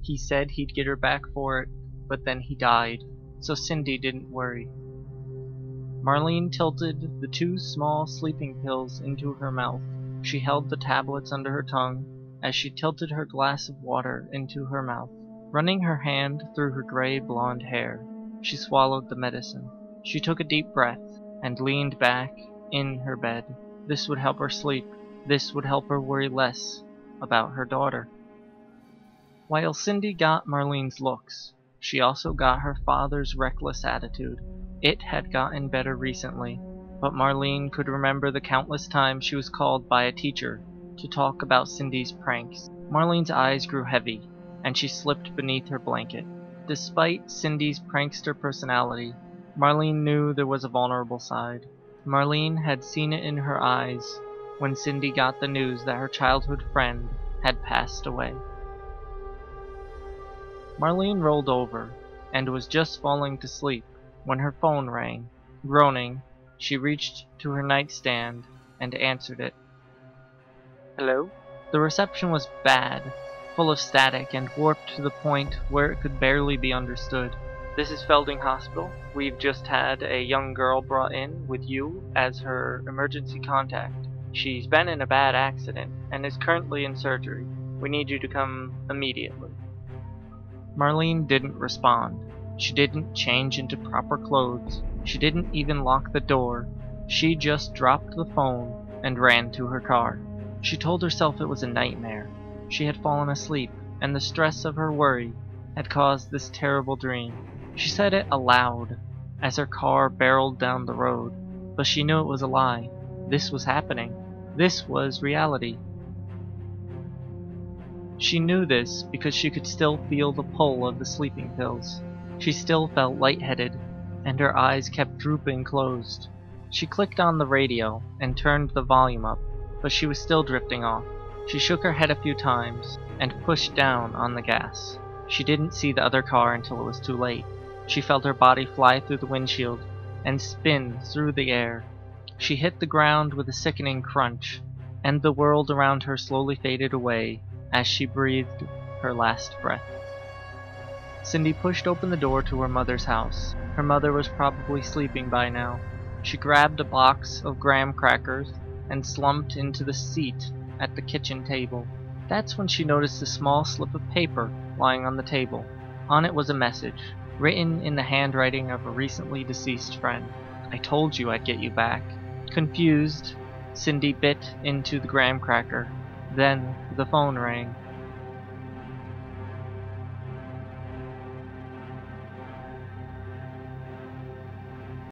He said he'd get her back for it, but then he died, so Cindy didn't worry. Marlene tilted the 2 small sleeping pills into her mouth. She held the tablets under her tongue as she tilted her glass of water into her mouth. Running her hand through her gray blonde hair, she swallowed the medicine. She took a deep breath and leaned back in her bed. This would help her sleep. This would help her worry less about her daughter. While Cindy got Marlene's looks, she also got her father's reckless attitude. It had gotten better recently, but Marlene could remember the countless times she was called by a teacher to talk about Cindy's pranks. Marlene's eyes grew heavy, and she slipped beneath her blanket. Despite Cindy's prankster personality, Marlene knew there was a vulnerable side. Marlene had seen it in her eyes when Cindy got the news that her childhood friend had passed away. Marlene rolled over and was just falling to sleep when her phone rang. Groaning, she reached to her nightstand and answered it. Hello? The reception was bad, full of static and warped to the point where it could barely be understood. This is Felding Hospital. We've just had a young girl brought in with you as her emergency contact. She's been in a bad accident and is currently in surgery. We need you to come immediately. Marlene didn't respond. She didn't change into proper clothes. She didn't even lock the door. She just dropped the phone and ran to her car. She told herself it was a nightmare. She had fallen asleep, and the stress of her worry had caused this terrible dream. She said it aloud as her car barreled down the road, but she knew it was a lie. This was happening. This was reality. She knew this because she could still feel the pull of the sleeping pills. She still felt lightheaded, and her eyes kept drooping closed. She clicked on the radio and turned the volume up, but she was still drifting off. She shook her head a few times and pushed down on the gas. She didn't see the other car until it was too late. She felt her body fly through the windshield and spin through the air. She hit the ground with a sickening crunch, and the world around her slowly faded away as she breathed her last breath. Cindy pushed open the door to her mother's house. Her mother was probably sleeping by now. She grabbed a box of graham crackers and slumped into the seat at the kitchen table. That's when she noticed a small slip of paper lying on the table. On it was a message, written in the handwriting of a recently deceased friend. "I told you I'd get you back." Confused, Cindy bit into the graham cracker. Then the phone rang.